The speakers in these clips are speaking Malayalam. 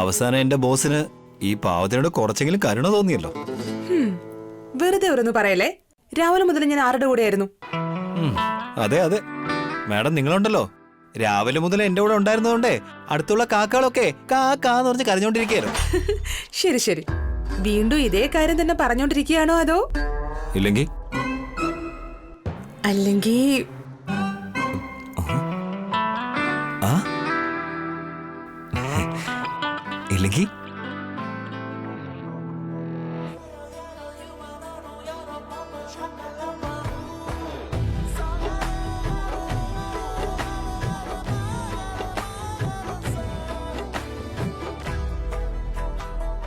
അവസാനം എന്റെ ബോസിന് ഈ പാവത്തിനോട് കുറച്ചെങ്കിലും കരുണ തോന്നിയല്ലോ. വെറുതെ ഓരോന്ന് പറയല്ലേ. രാവിലെ മുതൽ ഞാൻ ആരുടെ കൂടെയായിരുന്നു? അതെ അതെ മാഡം, നിങ്ങളുണ്ടല്ലോ രാവിലെ മുതൽ എന്റെ കൂടെ ഉണ്ടായിരുന്നതുകൊണ്ടേ അടുത്തുള്ള കാക്കകളൊക്കെ കാക്കാന്ന് പറഞ്ഞ് കരഞ്ഞോണ്ടിരിക്കുകയായിരുന്നു. ശരി ശരി, വീണ്ടും ഇതേ കാര്യം തന്നെ പറഞ്ഞോണ്ടിരിക്കുകയാണോ അതോ ഇല്ലെങ്കിൽ അല്ലെങ്കിൽ ഇല്ലെങ്കിൽ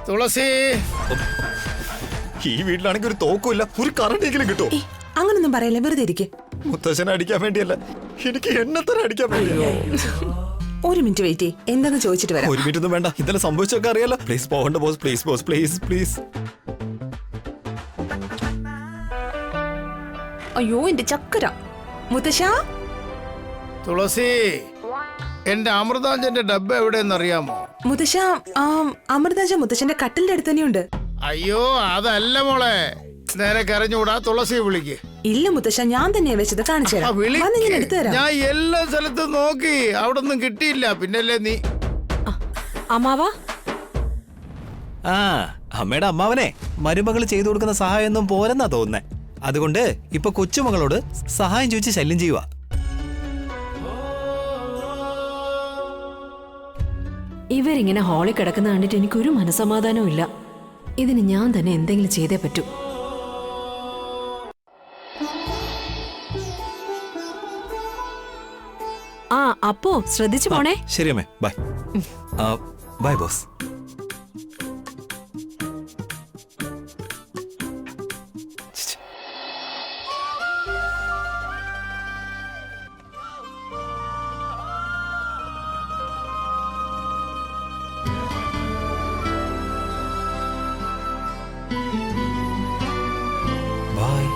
തുളസി, ഈ വീട്ടിലാണെങ്കിൽ ഒരു തോക്കുമില്ല, ഒരു കറണ്ടെങ്കിലും കിട്ടുമോ? അങ്ങനൊന്നും പറയല്ലേ, വെറുതെ ഇരിക്കെ. മുത്തശ്ശനെ അടിക്കാൻ വേണ്ടിയല്ല, എനിക്ക് എന്നെ തന്നെ അടിക്കാൻ വേണ്ടിയോ. ഒരു മിനിറ്റ് വെയിറ്റ് ചെയ്യ്, എന്താന്ന് ചോദിച്ചിട്ട് വരാം. ഒരു മിനിറ്റ് ഒന്നും വേണ്ട, ഇന്നലെ സംഭവിച്ചൊക്കെ അറിയാലോ. പ്ലീസ് പോകണ്ട boss, please boss, please please. അയ്യോ എന്റെ ചക്കര. മുത്തശ്ശ, തുളസി, എന്റെ അമൃതാഞ്ജന്റെ ഡബ്ബ എവിടെയെന്ന് അറിയാമോ? മുത്തശ്ശ, അമൃതാജ മുത്തശ്ശന്റെ കട്ടിലിന്റെ അടുത്ത് തന്നെയുണ്ട്. അയ്യോ അതല്ല മോളെ, നേരെ കരഞ്ഞൂടാ. തുളസിയെ വിളിക്ക്. ഇല്ല മുത്തശ്ശ, ഞാൻ തന്നെയാ വെച്ചത്, കാണിച്ചു തരാം. വന്ന് ഞാൻ എടുത്തു തരാം. ഞാൻ എല്ലാ സ്ഥലത്തും നോക്കി, അവിടെ ഒന്നും കിട്ടിയില്ല. പിന്നല്ലേ നീ അമ്മാവാ. അമ്മയുടെ അമ്മാവനെ മരുമകൾ ചെയ്തു കൊടുക്കുന്ന സഹായം ഒന്നും പോരെന്നാ തോന്നുന്നേ. അതുകൊണ്ട് ഇപ്പൊ കൊച്ചുമകളോട് സഹായം ചോദിച്ച് ശല്യം ചെയ്യുക. ഇവരിങ്ങനെ ഹാളിൽ കിടക്കുന്ന കണ്ടിട്ട് എനിക്കൊരു മനസമാധാനവും ഇല്ല. ഇതിന് ഞാൻ തന്നെ എന്തെങ്കിലും ചെയ്തേ പറ്റൂ. അപ്പോ ശ്രദ്ധിച്ചു പോണേ. ശരി അമ്മേ, bye. Bye boss.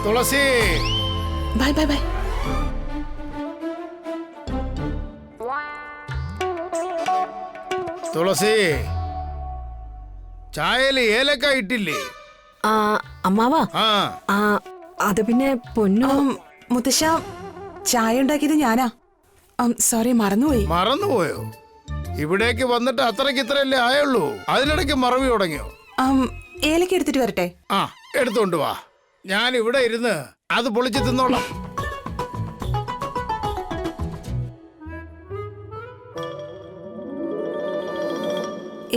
Thulasi, bye bye bye. Thulasi, ചായയില് ഏലക്ക ഇട്ടില്ലേ? അമ്മാവാ, അത് പിന്നെ പൊന്നു. മുത്തശ്ശ, ചായ ഉണ്ടാക്കിയത് ഞാനാ. സോറി, മറന്നുപോയി. മറന്നുപോയോ? ഇവിടേക്ക് വന്നിട്ട് അത്രയ്ക്ക് ഇത്രയല്ലേ ആയുള്ളൂ, അതിനിടയ്ക്ക് മറവി തുടങ്ങിയോ? ഏലക്ക എടുത്തിട്ട് വരട്ടെ? എടുത്തോണ്ട് വാ, ഞാൻ ഇവിടെ ഇരുന്ന് അത് പൊളിച്ച് തിന്നോളാം.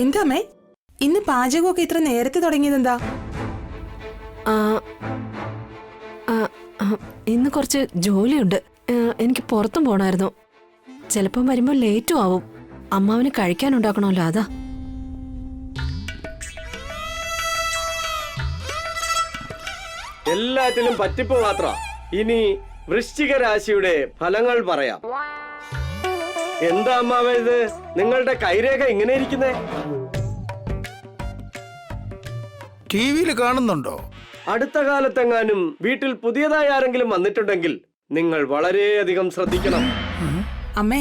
എന്താമ്മേ, ഇന്ന് പാചകമൊക്കെ ഇത്ര നേരത്തെ തുടങ്ങിയതെന്താ? ഇന്ന് കുറച്ച് ജോലിയുണ്ട്. എനിക്ക് പുറത്തും പോണായിരുന്നു. ചിലപ്പം വരുമ്പോ ലേറ്റും ആവും. അമ്മാവന് കഴിക്കാനുണ്ടാക്കണമല്ലോ, അതാ. എല്ലാത്തിലും പറ്റിപ്പ് മാത്ര. ഇനി വൃശ്ചിക രാശിയുടെ ഫലങ്ങൾ പറയാം. എന്താ അമ്മാവ ഇത്, നിങ്ങളുടെ കൈരേഖ ഇങ്ങനെ ഇരിക്കുന്നേ? ടിവിയിൽ കാണുന്നുണ്ടോ? അടുത്ത കാലത്തെങ്ങാനും വീട്ടിൽ പുതിയതായി ആരെങ്കിലും വന്നിട്ടുണ്ടെങ്കിൽ നിങ്ങൾ വളരെയധികം ശ്രദ്ധിക്കണം. അമ്മേ,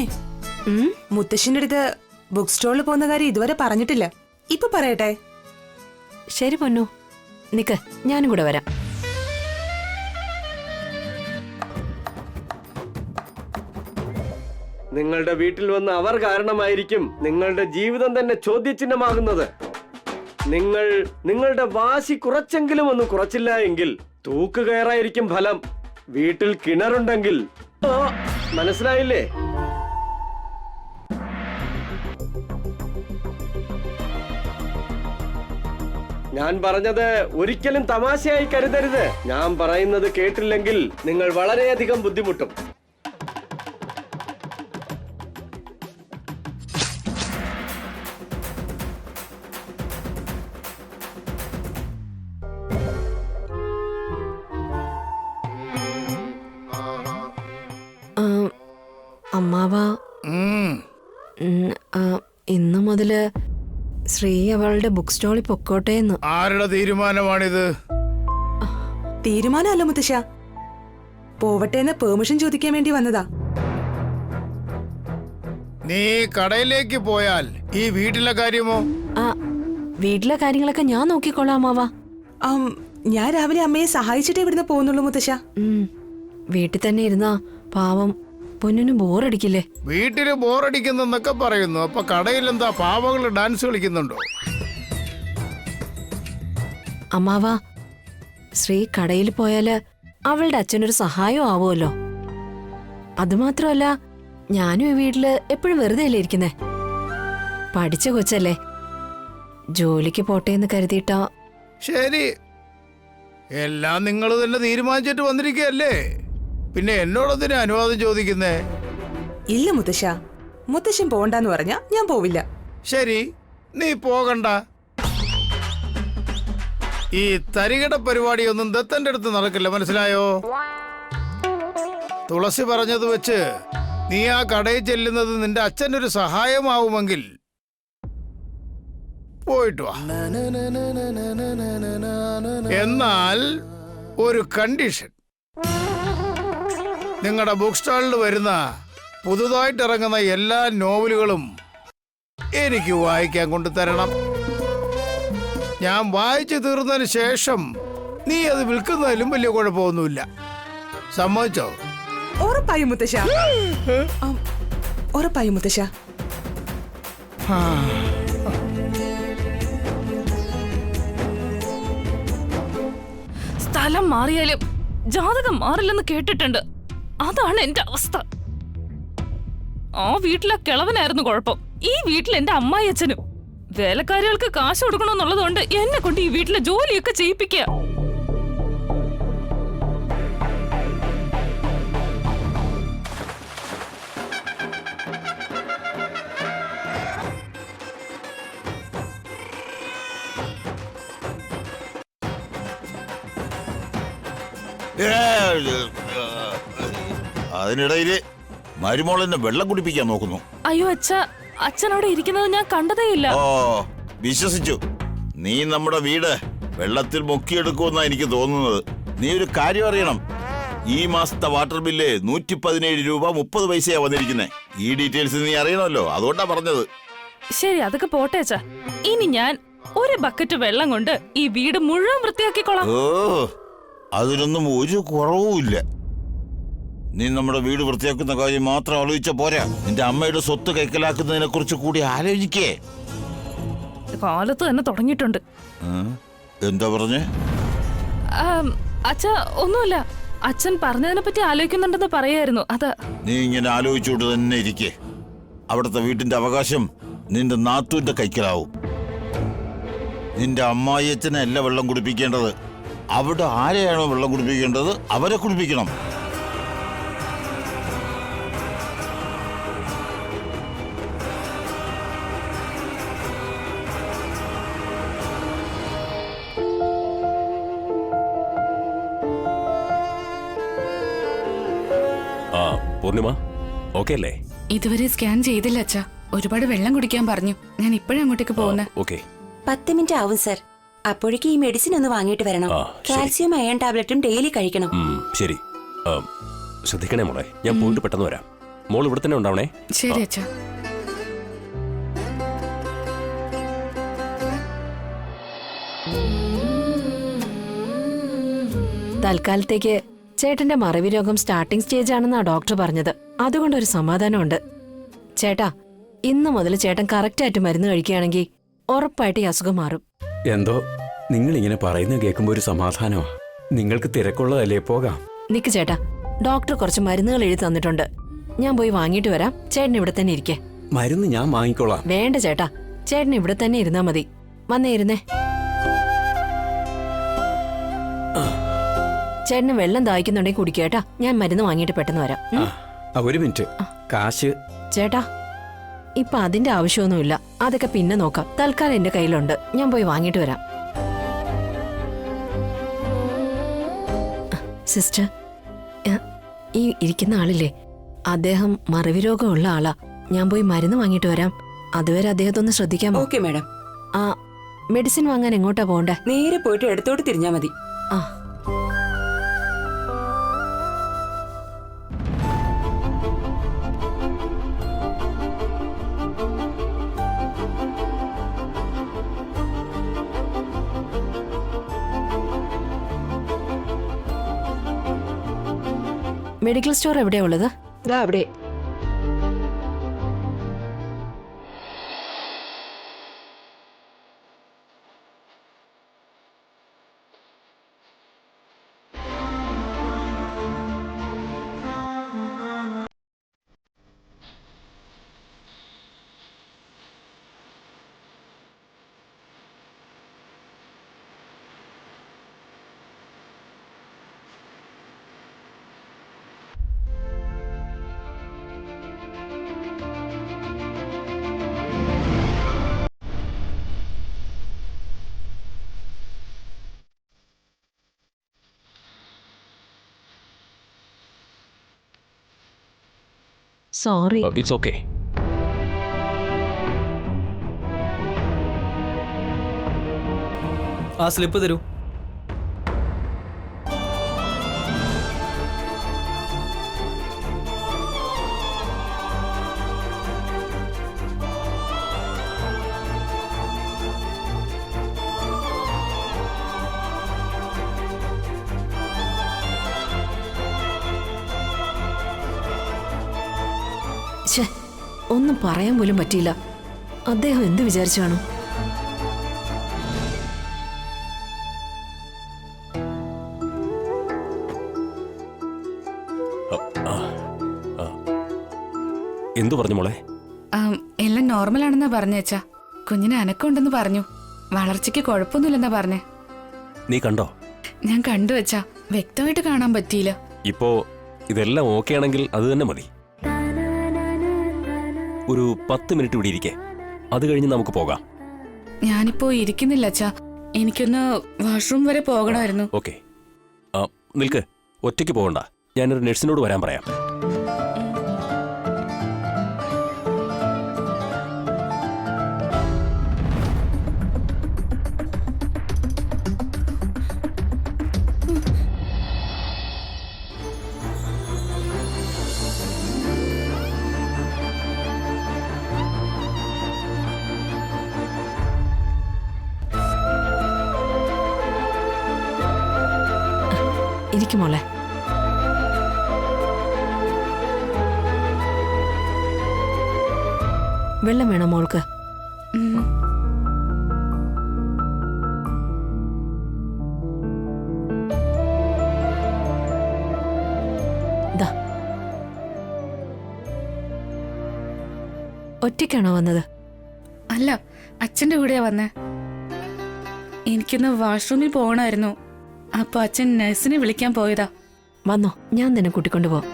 മുത്തശ്ശിന്റെ അടുത്ത് ബുക്ക് സ്റ്റോളിൽ പോകുന്ന കാര്യം ഇതുവരെ പറഞ്ഞിട്ടില്ല. ഇപ്പൊ പറയട്ടെ? ശരി പൊന്നു, നിക്ക്, ഞാനും കൂടെ വരാം. നിങ്ങളുടെ വീട്ടിൽ വന്ന് അവർ കാരണമായിരിക്കും നിങ്ങളുടെ ജീവിതം തന്നെ ചോദ്യചിഹ്നമാകുന്നത്. നിങ്ങൾ നിങ്ങളുടെ വാശി കുറച്ചെങ്കിലും ഒന്ന് കുറച്ചില്ല എങ്കിൽ തൂക്ക് കയറായിരിക്കും ഫലം. വീട്ടിൽ കിണറുണ്ടെങ്കിൽ മനസ്സിലായില്ലേ? ഞാൻ പറഞ്ഞത് ഒരിക്കലും തമാശയായി കരുതരുത്. ഞാൻ പറയുന്നത് കേട്ടില്ലെങ്കിൽ നിങ്ങൾ വളരെയധികം ബുദ്ധിമുട്ടും. അമ്മാവാ, ഇന്നു മുതല് ശ്രീ അവളുടെ ബുക്ക് സ്റ്റോളിൽ പൊക്കോട്ടെ എന്ന്. ആരുടെ തീരുമാനമാണിത്? തീരുമാനമല്ല മുത്തശ്ശ, പോവട്ടെ എന്ന് പെർമിഷൻ ചോദിക്കാൻ വേണ്ടി വന്നതാ. നീ കടയിലേക്ക് പോയാൽ ഈ വീട്ടിലെ കാര്യമോ? ആ വീട്ടിലെ കാര്യങ്ങളൊക്കെ ഞാൻ നോക്കിക്കോളാം അമ്മാവാ. ഞാൻ രാവിലെ അമ്മയെ സഹായിച്ചിട്ടേ ഇവിടുന്ന് പോകുന്നുള്ളൂ മുത്തശ്ശ. വീട്ടിൽ തന്നെ ഇരുന്നാ പാവം പൊന്നിന് ബോറടിക്കില്ലേ? വീട്ടില് ബോറടിക്കുന്നെന്നൊക്കെ പറയുന്നു. അപ്പൊ കടയിൽ എന്താ പാവകള് ഡാൻസ് കളിക്കുന്നുണ്ടോ? അമ്മാവാ, ശ്രീ കടയിൽ പോയാല് അവളുടെ അച്ഛനൊരു സഹായം ആവുമല്ലോ. അതുമാത്രമല്ല, ഞാനും ഈ വീട്ടില് എപ്പോഴും വെറുതെ അല്ലേ ഇരിക്കുന്നേ. പഠിച്ച കൊച്ചല്ലേ, ജോലിക്ക് പോട്ടെ എന്ന് കരുതിയിട്ടാ. ശരി, എല്ലാം നിങ്ങൾ തന്നെ തീരുമാനിച്ചിട്ട് വന്നിരിക്കുകയല്ലേ, പിന്നെ എന്നോടൊന്നിനെ അനുവാദം ചോദിക്കുന്നേ? ഇല്ല മുത്തശ്ശ, മുത്തശ്ശൻ പോകണ്ടെന്ന് പറഞ്ഞാ ഞാൻ പോവില്ല. ശരി, നീ പോകണ്ട. ഈ തരികിട പരിപാടിയൊന്നും ദത്തന്റെ അടുത്ത് നടക്കില്ല, മനസ്സിലായോ? തുളസി പറഞ്ഞത് വെച്ച് നീ ആ കടയിൽ ചെല്ലുന്നത് നിന്റെ അച്ഛനൊരു സഹായമാവുമെങ്കിൽ പോയിട്ട് വാ. എന്നാൽ ഒരു കണ്ടീഷൻ, നിങ്ങളുടെ ബുക്ക് സ്റ്റാളിൽ വരുന്ന പുതുതായിട്ട് ഇറങ്ങുന്ന എല്ലാ നോവലുകളും എനിക്ക് വായിക്കാൻ കൊണ്ടുതരണം. ഞാൻ വായിച്ചു തീർന്നതിന് ശേഷം നീ അത് വിൽക്കുന്നതിലും വലിയ കുഴപ്പമൊന്നുമില്ല. സമ്മതിച്ചോ? ഉറപ്പായും മുത്തശ്ശ, ഉറപ്പായും മുത്തശ്ശ. സ്ഥലം മാറിയാലും ജാതകം മാറില്ലെന്ന് കേട്ടിട്ടുണ്ട്. അതാണ് എന്റെ അവസ്ഥ. ആ വീട്ടിലെ കിളവനായിരുന്നു കുഴപ്പം. ഈ വീട്ടിൽ എന്റെ അമ്മായി അച്ഛനും. വേലക്കാരികൾക്ക് കാശ് കൊടുക്കണമെന്നുള്ളതുകൊണ്ട് എന്നെ കൊണ്ട് ഈ വീട്ടിലെ ജോലിയൊക്കെ ചെയ്യിപ്പിക്കുക. അതിനിടയില് മരുമോളെന്നെ വെള്ളം കുടിപ്പിക്കാൻ നോക്കുന്നു. അയ്യോ അച്ഛ, അച്ഛൻ അവിടെ ഇരിക്കുന്നത് ഞാൻ കണ്ടതേയില്ല. ഓ, വിശ്വസിച്ചു. നീ നമ്മുടെ വീട് വെള്ളത്തിൽ മുക്കിയെടുക്കുമെന്നാ എനിക്ക് തോന്നുന്നത്. നീ ഒരു കാര്യം അറിയണം, ഈ മാസത്തെ വാട്ടർ ബില്ല് 117 രൂപ 30 പൈസയാ വന്നിരിക്കുന്നേ. ഈ ഡീറ്റെയിൽസ് നീ അറിയണമല്ലോ, അതുകൊണ്ടാ പറഞ്ഞത്. ശരി, അതൊക്കെ പോട്ടെ അച്ഛ. ഇനി ഞാൻ ഒരു ബക്കറ്റ് വെള്ളം കൊണ്ട് ഈ വീട് മുഴുവൻ വൃത്തിയാക്കിക്കോളാം. ഓ, അതിനൊന്നും ഒരു കുറവുമില്ല. നീ നമ്മുടെ വീട് വൃത്തിയാക്കുന്ന കാര്യം മാത്രം ആലോചിച്ച പോരാ, നിന്റെ അമ്മയുടെ സ്വത്ത് കൈക്കലാക്കുന്നതിനെ കുറിച്ച് കൂടി ആലോചിക്കേ. കാലത്ത് തന്നെ തുടങ്ങിയിട്ടുണ്ട്. എന്താ പറഞ്ഞേ? അച്ഛ, ഒന്നുമില്ല. അച്ഛൻ പറഞ്ഞതിനെ പറ്റി ആലോചിക്കുന്നുണ്ടെന്ന് പറയായിരുന്നു. അതാ. നീ ഇങ്ങനെ ആലോചിച്ചോട്ട് തന്നെ ഇരിക്കേ. അവിടുത്തെ വീട്ടിന്റെ അവകാശം നിന്റെ നാത്തൂന്റെ കൈക്കലാവും. നിന്റെ അമ്മായിയച്ഛനല്ല വെള്ളം കുടിപ്പിക്കേണ്ടത്. അവിടെ ആരെയാണോ വെള്ളം കുടിപ്പിക്കേണ്ടത് അവരെ കുടിപ്പിക്കണം. പൂർണിമ, ഓക്കെ അല്ലേ? ഇതുവരെ സ്കാൻ ചെയ്തില്ല അച്ഛാ. ഒരുപാട് വെള്ളം കുടിക്കാൻ പറഞ്ഞു. ഞാൻ ഇപ്പോഴും അങ്ങോട്ടേക്ക് പോകുന്നേ. ഓക്കെ. 10 മിനിറ്റ് ആവും സർ. അപ്പോഴേക്ക് ഈ മെഡിസിൻ ഒന്ന് വാങ്ങിയിട്ട് വരണം. കാൽസ്യം അയൺ ടാബ്ലറ്റും ഡെയിലി കഴിക്കണം. ശരി, ശ്രദ്ധിക്കണേ മോളെ. ഞാൻ പോയിട്ട് പെട്ടെന്ന് വരാം. മോൾ ഇവിടെ തന്നെ ഉണ്ടാവണേ. ശരി അച്ഛാ. തൽക്കാലത്തേക്ക് ചേട്ടന്റെ മറവി രോഗം സ്റ്റാർട്ടിംഗ് സ്റ്റേജ് ആണെന്നാ ഡോക്ടർ പറഞ്ഞത്. അതുകൊണ്ടൊരു സമാധാനമുണ്ട്. ചേട്ടാ, ഇന്നു മുതൽ ചേട്ടൻ കറക്റ്റായിട്ട് മരുന്ന് കഴിക്കുകയാണെങ്കിൽ ഉറപ്പായിട്ട് ഈ അസുഖം മാറും. എന്തോ നിങ്ങൾ ഇങ്ങനെ പറയുന്നത് കേൾക്കുമ്പോ ഒരു സമാധാനമാ. നിങ്ങൾക്ക് തിരക്കുള്ളതല്ലേ, പോകാം. നിക്ക് ചേട്ടാ, ഡോക്ടർ കുറച്ച് മരുന്നുകൾ എഴുതി തന്നിട്ടുണ്ട്. ഞാൻ പോയി വാങ്ങിയിട്ട് വരാം. ചേട്ടൻ ഇവിടെ തന്നെ ഇരിക്കേ. മരുന്ന് ഞാൻ വാങ്ങിക്കോളാം. വേണ്ട ചേട്ടാ, ചേട്ടൻ ഇവിടെ തന്നെ ഇരുന്നാ മതി. വന്നേ ഇരുന്നേ. ചേട്ടന് വെള്ളം ദാഹിക്കുന്നുണ്ടെങ്കിൽ കുടിക്കേട്ടാ. ഞാൻ മരുന്ന് വാങ്ങിയിട്ട് പെട്ടെന്ന് വരാം. ഒരു മിനിറ്റ്, കാശ്. ചേട്ടാ, ഇപ്പൊ അതിന്റെ ആവശ്യമൊന്നുമില്ല. അതൊക്കെ പിന്നെ നോക്കാം. തൽക്കാലം എന്റെ കയ്യിലുണ്ട്. ഞാൻ പോയി വാങ്ങിയിട്ട് വരാം. സിസ്റ്റർ, ഈ ഇരിക്കുന്ന ആളില്ലേ, അദ്ദേഹം മറവി രോഗമുള്ള ആളാ. ഞാൻ പോയി മരുന്ന് വാങ്ങിയിട്ട് വരാം. അതുവരെ അദ്ദേഹത്തെ ഒന്ന് ശ്രദ്ധിക്കാമോ? Okay madam. ആ, മെഡിസിൻ വാങ്ങാൻ എങ്ങോട്ടാ പോണ്ടേ? നേരെ പോയിട്ട് ഇടത്തോട്ട് തിരിഞ്ഞാ മതി. ആ. മെഡിക്കൽ സ്റ്റോർ എവിടെയാ ഉള്ളത്? ദാ അവിടെ. സോറി. It's okay. ആ സ്ലിപ്പ് തരൂ. ഒന്നും പറയാൻ പോലും പറ്റിയില്ല. അദ്ദേഹം എന്ത് വിചാരിച്ചു കാണും? എന്തു പറഞ്ഞു മോളെ? എല്ലാം നോർമൽ ആണെന്നാ പറഞ്ഞേച്ചാ. കുഞ്ഞിന് അനക്കമുണ്ടെന്ന് പറഞ്ഞു. വളർച്ചയ്ക്ക് കുഴപ്പമൊന്നുമില്ലെന്നാ പറഞ്ഞേ. നീ കണ്ടോ? ഞാൻ കണ്ടു വെച്ചാ, വ്യക്തമായിട്ട് കാണാൻ പറ്റിയില്ല. ഇപ്പോ ഇതെല്ലാം ഓക്കെ ആണെങ്കിൽ അത് തന്നെ മതി. ഒരു 10 മിനിറ്റ് ഇവിടെ ഇരിക്കേ, അത് കഴിഞ്ഞ് നമുക്ക് പോകാം. ഞാനിപ്പോ ഇരിക്കുന്നില്ല അച്ഛാ, എനിക്കൊന്ന് വാഷ്റൂം വരെ പോകണമായിരുന്നു. ഓക്കെ, നിൽക്ക്. ഒറ്റയ്ക്ക് പോകണ്ട, ഞാനൊരു നഴ്സിനോട് വരാൻ പറയാം. ഇരിക്കും മോളെ. വെള്ളം വേണോ മോൾക്ക്? ഒറ്റയ്ക്കാണോ വന്നത്? അല്ല, അച്ഛന്റെ കൂടെയാ വന്നേ. എനിക്കൊന്ന് വാഷ്റൂമിൽ പോകണമായിരുന്നു. അപ്പൊ അച്ഛൻ നഴ്സിനെ വിളിക്കാൻ പോയതാ. വന്നോ, ഞാൻ തന്നെ കൂട്ടിക്കൊണ്ടു പോവാം.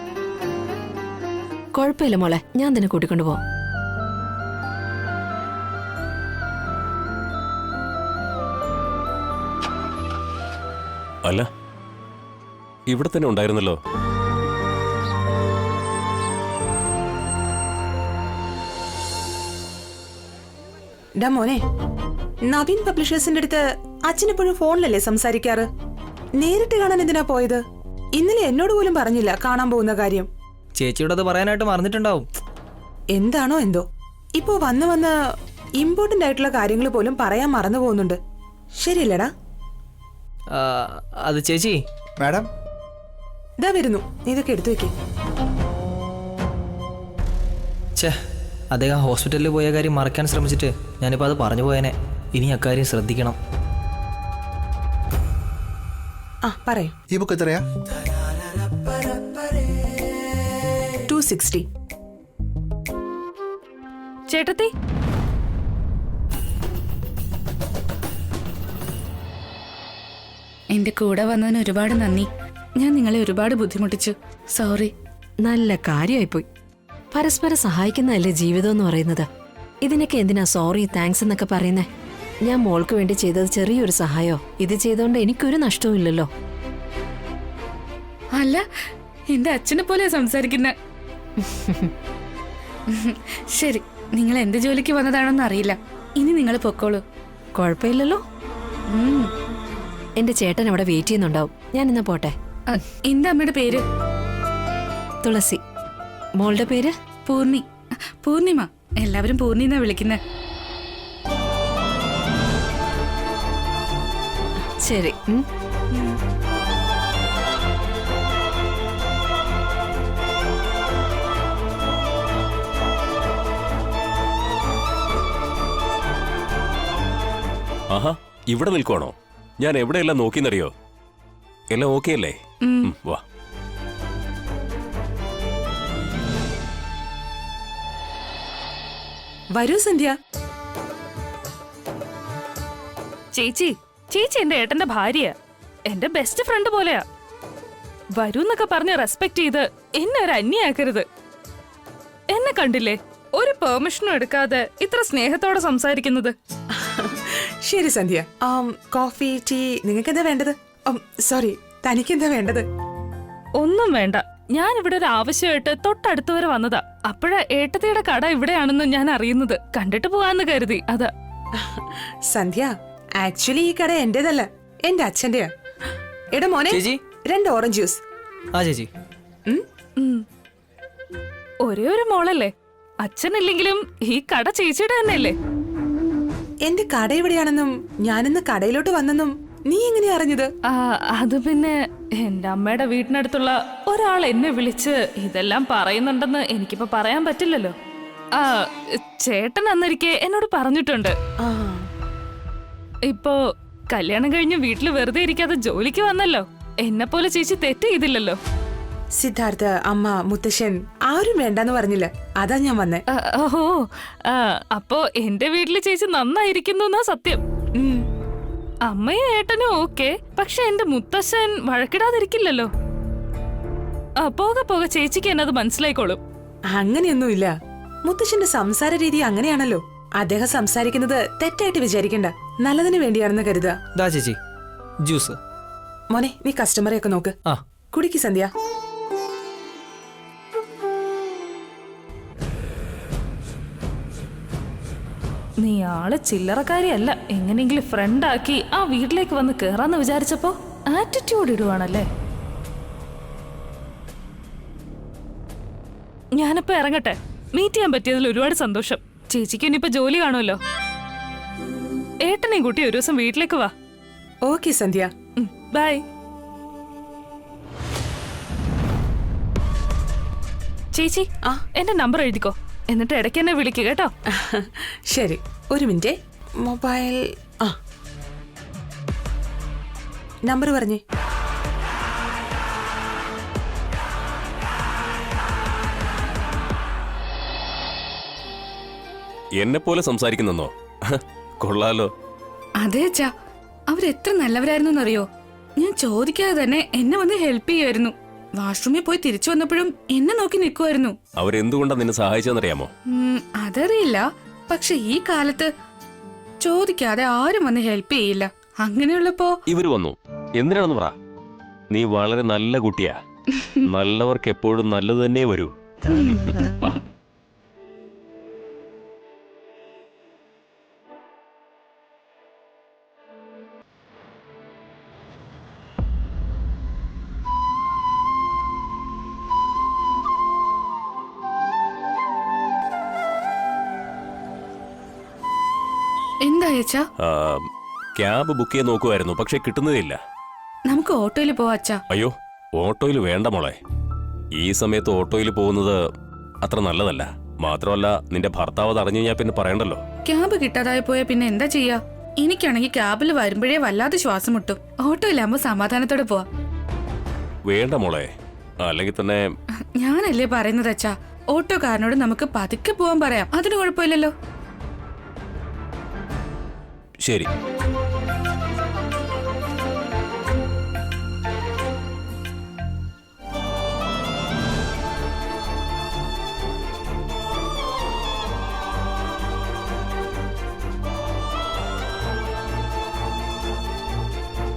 കുഴപ്പമില്ല മോളെ, ഞാൻ തന്നെ കൂട്ടിക്കൊണ്ടു പോവാം. അല്ല, ഇവിടെ തന്നെ ഉണ്ടായിരുന്നല്ലോ. ഡാ മോനെ, നവീൻ പബ്ലിഷേഴ്സിന്റെ അടുത്ത് അച്ഛനെപ്പോഴും ഫോണിലല്ലേ സംസാരിക്കാറ്? നേരിട്ട് കാണാൻ എന്തിനാ പോയത്? ഇന്നലെ എന്നോട് പോലും പറഞ്ഞില്ല കാണാൻ പോകുന്ന കാര്യം. ചേച്ചിയോട് അത് പറയാനായിട്ട് മറന്നിട്ടുണ്ടാവും. എന്താണോ എന്തോ, ഇപ്പോ വന്ന് ഇമ്പോർട്ടന്റ് ആയിട്ടുള്ള കാര്യങ്ങൾ പോലും പറയാൻ മറന്നു പോകുന്നുണ്ട്. ശരിയല്ലടാ? അത് ചേച്ചി. മാഡം ഇതാ വരുന്നു, ഇതൊക്കെ എടുത്തു വെക്കേ. അദ്ദേഹം ഹോസ്പിറ്റലിൽ പോയ കാര്യം മറക്കാൻ ശ്രമിച്ചിട്ട് ഞാനിപ്പോൾ അത് പറഞ്ഞു പോയേനെ. ഇനി അക്കാര്യം ശ്രദ്ധിക്കണം. ആ പറയൂ. ഈ ബുക്ക് എത്രയാ? 260. ചേട്ടത്തി, എന്റെ കൂടെ വന്നതിന് ഒരുപാട് നന്ദി. ഞാൻ നിങ്ങളെ ഒരുപാട് ബുദ്ധിമുട്ടിച്ചു. സോറി. നല്ല കാര്യമായിപ്പോയി. പരസ്പരം സഹായിക്കുന്നതല്ലേ ജീവിതം എന്ന് പറയുന്നത്. ഇതിനൊക്കെ എന്തിനാ സോറി താങ്ക്സ് എന്നൊക്കെ പറയുന്നേ? ഞാൻ മോൾക്ക് വേണ്ടി ചെയ്തത് ചെറിയൊരു സഹായോ. ഇത് ചെയ്തോണ്ട് എനിക്കൊരു നഷ്ടവും ഇല്ലല്ലോ. അല്ല, എന്റെ അച്ഛനെ പോലെ സംസാരിക്കുന്ന. ശരി, നിങ്ങൾ എന്ത് ജോലിക്ക് വന്നതാണെന്ന് അറിയില്ല. ഇനി നിങ്ങൾ പൊക്കോളൂ. കുഴപ്പമില്ലല്ലോ. എന്റെ ചേട്ടൻ അവിടെ വെയിറ്റ് ചെയ്യുന്നുണ്ടാവും. ഞാൻ ഇന്ന് പോട്ടെ. എന്റെ അമ്മയുടെ പേര് തുളസി. മോളുടെ പേര്? പൂർണിമ. എല്ലാവരും പൂർണി എന്നാ വിളിക്കുന്നത്. ശരി. ആഹാ, ഇവിടെ നിൽക്കുവാണോ? ഞാൻ എവിടെയെല്ലാം നോക്കിന്നറിയോ? എല്ലാം ഓക്കെ അല്ലേ? വാ. വരൂ സന്ധ്യ. ചേച്ചി ചേച്ചി എന്റെ ഏട്ടന്റെ ഭാര്യ, എന്റെ ബെസ്റ്റ് ഫ്രണ്ട് പോലെയാ. വരൂന്നൊക്കെ പറഞ്ഞ് റെസ്പെക്ട് ചെയ്ത് എന്നെ ഒരു അന്യാക്കരുത്. എന്നെ കണ്ടില്ലേ, ഒരു പെർമിഷനും എടുക്കാതെ ഇത്ര സ്നേഹത്തോടെ സംസാരിക്കുന്നത്. ശരി സന്ധ്യ. കോഫി, ടീ, നിങ്ങൾക്ക് എന്താ വേണ്ടത്? സോറി, തനിക്കെന്താ വേണ്ടത്? ഒന്നും വേണ്ട. ഞാൻ ഇവിടെ ഒരു ആവശ്യമായിട്ട് തൊട്ടടുത്ത് വരെ വന്നതാ. അപ്പോഴാ ഏട്ടത്തിയുടെ കട ഇവിടെയാണെന്ന് ഞാൻ അറിയുന്നത്. കണ്ടിട്ട് പോവാന്ന് കരുതി. അതാ. സന്ധ്യ, ആക്ച്വലി ഈ കട എന്റേതല്ല, എന്റെ അച്ഛന്റെയാ. എടാ മോനെ, 2 ഓറഞ്ച് ജ്യൂസ്. ആ ചേച്ചി. ഒരേ ഒരു മോളല്ലേ, അച്ഛനില്ലെങ്കിലും ഈ കട ചേച്ചിയുടെ തന്നെയല്ലേ? എന്റെ കട എവിടെയാണെന്നും ഞാനിന്ന് കടയിലോട്ട് വന്നെന്നും നീ എങ്ങനെയാ അറിഞ്ഞത്? അത് പിന്നെ എന്റെ അമ്മയുടെ വീട്ടിനടുത്തുള്ള ഒരാൾ എന്നെ വിളിച്ച് ഇതെല്ലാം പറയുന്നുണ്ടെന്ന് എനിക്കിപ്പോ പറയാൻ പറ്റില്ലല്ലോ. ചേട്ടൻ അന്നൊരിക്കെ എന്നോട് പറഞ്ഞിട്ടുണ്ട്. ഇപ്പോ കല്യാണം കഴിഞ്ഞ് വീട്ടില് വെറുതെ ഇരിക്കാതെ ജോലിക്ക് വന്നല്ലോ. എന്നെ പോലെ ചേച്ചി തെറ്റ് ചെയ്തില്ലല്ലോ. സിദ്ധാർത്ഥ, അമ്മ, മുത്തശ്ശൻ ആരും വേണ്ടെന്ന് പറഞ്ഞില്ല, അതാ ഞാൻ വന്നേ. ഓഹോ, അപ്പോ എന്റെ വീട്ടില് ചേച്ചി നന്നായിരിക്കുന്നു എന്നാ സത്യം. അമ്മയും ഏട്ടനും ഓക്കെ, പക്ഷെ എന്റെ മുത്തശ്ശൻ വഴക്കിടാതിരിക്കില്ലല്ലോ. പോകെ പോകെ ചേച്ചിക്ക് എന്നത് മനസ്സിലായിക്കോളും. അങ്ങനെയൊന്നുമില്ല. മുത്തശ്ശന്റെ സംസാര രീതി അങ്ങനെയാണല്ലോ. അദ്ദേഹം സംസാരിക്കുന്നത് തെറ്റായിട്ട് വിചാരിക്കണ്ട, നല്ലതിന് വേണ്ടിയാണെന്ന് കരുതുക. ദാ ചേച്ചി ജ്യൂസ്. മോനെ, നീ കസ്റ്റമറെ ഒക്കെ നോക്ക്. കുടിക്ക് സന്ധ്യ. നീ ആള് ചില്ലറക്കാരിയല്ല. എങ്ങനെയെങ്കിലും ഫ്രണ്ടാക്കി ആ വീട്ടിലേക്ക് വന്ന് കേറാന്ന് വിചാരിച്ചപ്പോ ആറ്റിറ്റ്യൂഡ് ഇടുവാണല്ലേ. ഞാനിപ്പോ ഇറങ്ങട്ടെ. മീറ്റ് ചെയ്യാൻ പറ്റിയതിൽ ഒരുപാട് സന്തോഷം. ചേച്ചിക്ക് ഇനിയിപ്പോ ജോലി കാണുമല്ലോ. ഏട്ടനെയും കൂട്ടി ഒരു ദിവസം വീട്ടിലേക്ക് വാ. Okay Sandhya, bye. ചേച്ചി, എന്റെ നമ്പർ എഴുതിക്കോ, എന്നിട്ട് ഇടയ്ക്ക് എന്നെ വിളിക്കുക കേട്ടോ. ശരി, ഒരു മിനിറ്റ്. മൊബൈൽ നമ്പർ പറഞ്ഞേ. എന്നെ പോലെ സംസാരിക്കുന്നോ? കൊള്ളാലോ. അതെ അച്ഛാ, അവരെത്ര നല്ലവരായിരുന്നു അറിയോ. ഞാൻ ചോദിക്കാതെ തന്നെ എന്നെ വന്ന് ഹെൽപ്പ് ചെയ്യുമായിരുന്നു. വാഷ്റൂമിൽ പോയി തിരിച്ചു വന്നപ്പോഴും എന്നെ നോക്കി നിൽക്കുമായിരുന്നു. അവരെന്തുകൊണ്ടാ നിന്നെ സഹായിച്ചെന്നറിയാമോ? അതറിയില്ല, പക്ഷെ ഈ കാലത്ത് ചോദിക്കാതെ ആരും വന്ന് ഹെൽപ്പ് ചെയ്യില്ല. അങ്ങനെയുള്ളപ്പോ ഇവര് വന്നു. എന്തിനാണെന്ന് പറ. നീ വളരെ നല്ല കുട്ടിയാ. നല്ലവർക്ക് എപ്പോഴും നല്ലത് തന്നെ വരൂ. എന്താ അച്ഛാ? ക്യാബ് ബുക്ക് ചെയ്ത് നോക്കുമായിരുന്നു, പക്ഷെ കിട്ടുന്നതില്ല. നമുക്ക് ഓട്ടോയിൽ പോവാ അച്ഛാ. അയ്യോ, ഓട്ടോയിൽ വേണ്ട മോളെ. ഈ സമയത്ത് ഓട്ടോയിൽ പോകുന്നത് അത്ര നല്ലതല്ല. മാത്രമല്ല, നിന്റെ ഭർത്താവ് അറിഞ്ഞു കഴിഞ്ഞാൽ പിന്നെ പറയണ്ടല്ലോ. ക്യാബ് കിട്ടാതായി പോയാ പിന്നെ എന്താ ചെയ്യാ? എനിക്കാണെങ്കിൽ ക്യാബിൽ വരുമ്പോഴേ വല്ലാതെ ശ്വാസം മുട്ടും. ഓട്ടോയിലാകുമ്പോ സമാധാനത്തോടെ പോവാ. വേണ്ട മോളെ, അല്ലെങ്കിൽ തന്നെ. ഞാനല്ലേ പറയുന്നത് അച്ഛാ, ഓട്ടോക്കാരനോട് നമുക്ക് പതുക്കെ പോവാൻ പറയാം. അതിന് കുഴപ്പമില്ലല്ലോ. ശരി.